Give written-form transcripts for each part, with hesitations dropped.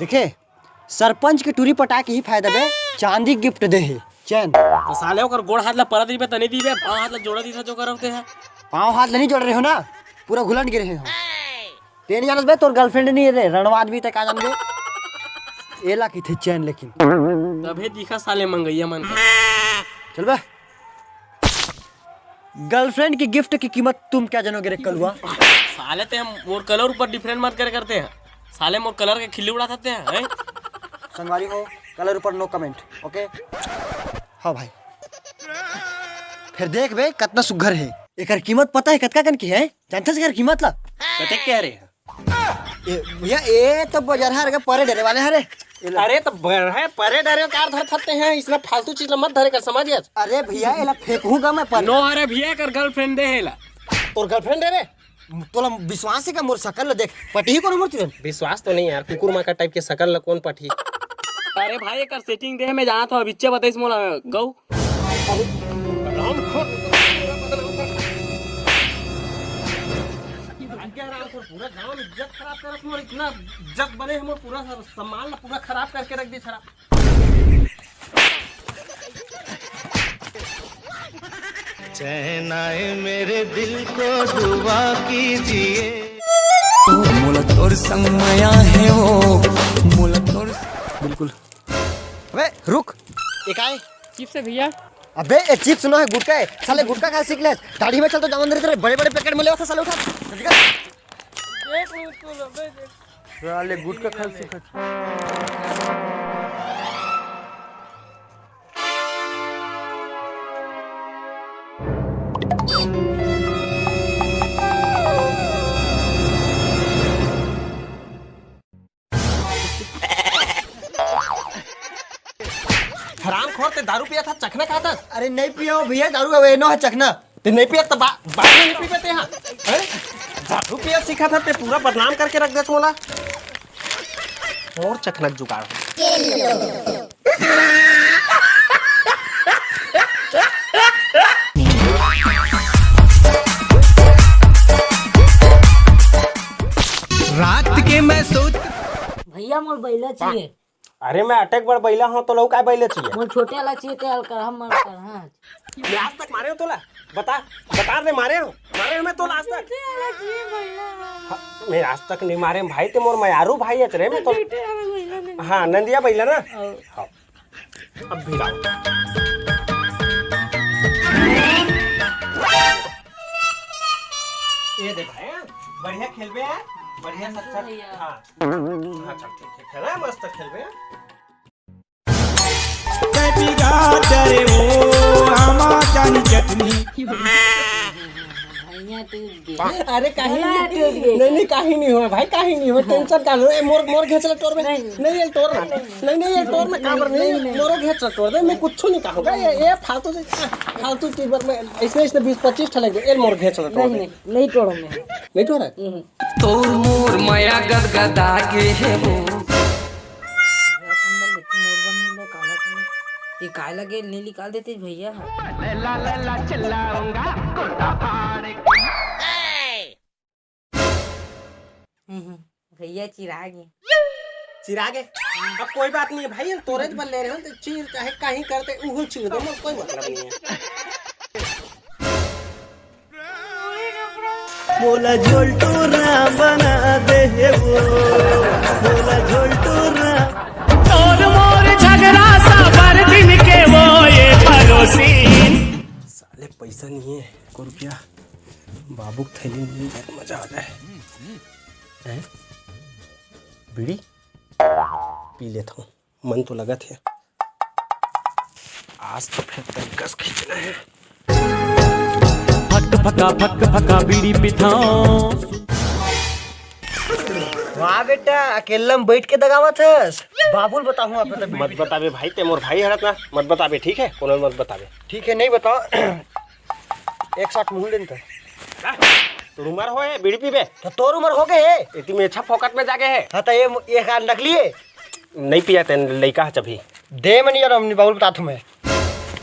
देखे सरपंच के टूरी पटा के ही फायदा बे चांदी गिफ्ट दे है चैन तो साले ओकर गोड़ हाथ ला परत दीबे तनी दीबे पांव हाथ ला जोड़ा दीथा जो करते हैं पाँव हाथ नहीं जोड़ रहे हो ना पूरा घुलन गिरे हो तेन जानस बे तोर गर्लफ्रेंड नहीं रे रणवाद भी तक आ जान बे एला की थे चैन लेकिन तबे दिखा साले मंगैया मन चल बे गर्लफ्रेंड की गिफ्ट की कीमत तुम क्या जानोगे रे कलुआ साले ते हम मोर कलर ऊपर डिफरेंट मत करते हैं साले मोर कलर के खिल्ली उड़ा देते हैं संगवारी हो कलर ऊपर नो कमेंट ओके हाँ भाई फिर देख बे कितना सुघर है एकर कीमत पता है कतका कन की है जानते से एकर कीमत ला कते कह रहे हैं भैया ए तो बाजार हर के परे डरे वाले हरे अरे तो है परे डरे कार धर थते हैं इसमें फालतू चीज मत धरे कर समझ गया अरे भैया एला फेंकूंगा मैं पर नो अरे भैया कर गर्लफ्रेंड दे हेला तोर गर्लफ्रेंड है रे तोला विश्वास है का मोर शकल देख पटी को मोर तुरंत विश्वास तो नहीं यार कुकुर माका टाइप के शकल ला कौन पठी अरे भाई कर सेटिंग दे मैं जाना था बिच्चे बताइस मोला गऊ पूरा गांव में इज्जत खराब करत मोर इतना इज्जत बने हम पूरा सम्मान पूरा खराब करके रख दी छरा चैन आए मेरे दिल को दुआ कीजिए मोला तोर संग माया है वो मोला तोर बिल्कुल अबे रुक एक आए चिप्स है भैया अबे ये चिप्स सुनो है गुटका है साले गुटका खा सीख ले दाढ़ी में चल तो जावन तेरे बड़े बड़े पैकेट मिले था साले उठा साले गुटका खा सीख हराम खोर ते दारू पिया था चखना खाता अरे नहीं पियो भैया दारू का वेनो है चखना ते नहीं पिया तो बाद में नहीं पीते ते हां दारू पिया सीखा था ते पूरा बदनाम करके रख देत मोला और चखना जुगाड़ रात के मैं सोच भैया मोर बैला चाहिए अरे मैं अटैक बड़ बैला हूं तो लौका बैले चाहिए मोर छोटे वाला चाहिए ते हल्का हम मर कर हां मैं आज तक मारे हो तोला बता दे मारे हो मैं तोला आज तक मैं आज तक नहीं मारे भाई ते मोर मयारू भाई है रे मैं तो हां नंदिया बैला ना हां अब भी लाओ ये दे भाई बढ़िया खेलबे है बढ़िया अच्छा हां हां चल ठीक खेला मस्त खेलबे डरे वो हमा जानी चटनी भैया टूट गए अरे काहे टूट गए नहीं काहे नहीं हो भाई काहे नहीं हो टेंशन का लो मोर घेचला टोर में नहीं ये टोर ना नहीं ये टोर में काबर नहीं मोरो घेचला टोर दे मैं कुछ नहीं कहूंगा ये फालतू चीज पर मैं इसने 20-25 ठलक दे ये मोर घेचला टोर नहीं तोड़ो मैं नहीं टोर है तोर मोर माया गदगदा के है वो ये काय लगे नहीं निकाल देते भैया भैया चिरागे अब कोई बात नहीं है भाई तोरे बल ले रहे हो तो चीर चाहे कहीं करते उहो चीर दो कोई मतलब नहीं है मोला झोलटूरा बना दे वो मोला झोलटूरा तोर मोर झगड़ा सा बर दिन के वो ये पड़ोसी साले पैसा नहीं है 1 रुपया बाबू थैली मिल जाए मजा आ जाए हैं बीड़ी पी लेता हूँ मन तो लगा थे आज तो फिर तनकस खींचना है फक फका बीड़ी पिठाओ वाह बेटा अकेला में बैठ के दगावत है बाबुल बताऊं आप तो मत बतावे भाई ते मोर भाई हरत ना मत बतावे ठीक है कोनो मत बतावे ठीक है नहीं बताओ एक साथ मुंह लेन तो उमर होए बीड़ी पीबे तो तोर उम्र हो गए है इतनी में अच्छा फोकट में जाके है हाँ तो ये कार नकली है नहीं पिया तेन लड़का है जभी दे मैं नहीं यार अपनी बाबुल बता तुम्हें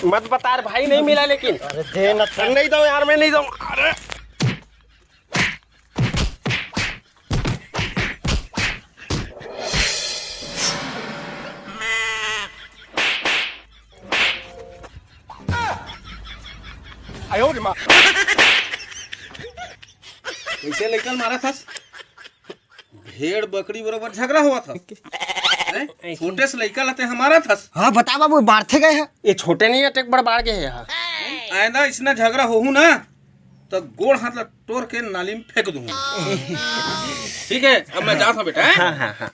मत बता यार भाई नहीं मिला लेकिन अरे दे ना नहीं दो यार मैं नहीं दूं अरे कैसे लइकन मारा था? भेड़ बकरी बरोबर झगड़ा हुआ था। हैं? छोटे से लइका लाते हमारा था। हाँ बता बाबू, बाढ़ते गए हैं। ये छोटे नहीं है, टेक बड़ बाढ़ गए हैं यहाँ। आइंदा इसने झगड़ा होहू ना तो गोड़ हाथ ला तोड़ के नाली में फेंक दूंगा। ठीक है, अब मैं जाता हूं बेटा। हैं? हाँ हाँ हाँ।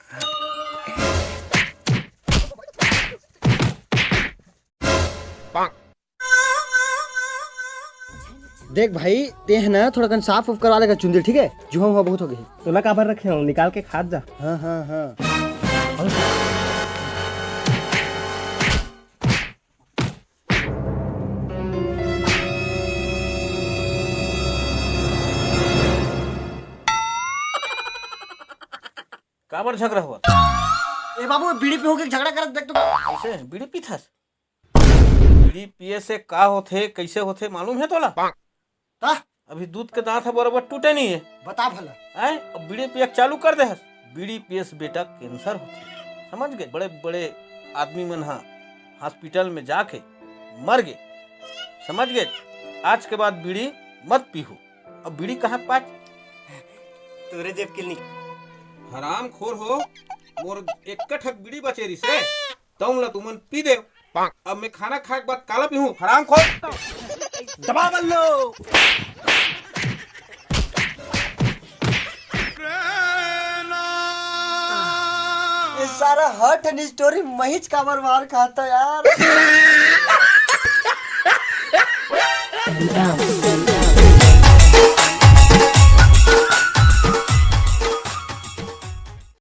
देख भाई, ते है ना थोड़ा कन साफ उफ करवा लेगा चुंदी, ठीक है? जुहा हुआ बहुत हो गई। तो मैं काबर रखे हूँ, निकाल के खाद जा। हाँ हाँ हाँ। काबर झगड़ा हुआ? ए बाबू, बीड़ी पे होके झगड़ा करत देख तो। कैसे बीड़ी पीथा? बीड़ी पिए से का होथे, कैसे होथे मालूम है तोला? ता अभी दूध के दांत है बराबर टूटे नहीं है। बता भला। हैं? अब बीड़ी पिए चालू कर दे। बीड़ी पिए से बेटा कैंसर होथे, समझ गए? बड़े बड़े आदमी मन हॉस्पिटल में जाके मर गए, समझ गए? आज के बाद बीड़ी मत पीहू। अब बीड़ी कहाँ पाच? तोरे जेब के नहीं। हराम खोर हो, मोर एक ठक बीड़ी बचेरी से तुम ला तुमन पी दे। अब मैं खाना खाए के बाद काला पीहूं, हराम खोर। दबा बल्लो। ये सारा हट एंड स्टोरी महिज काबर मार खाता यार।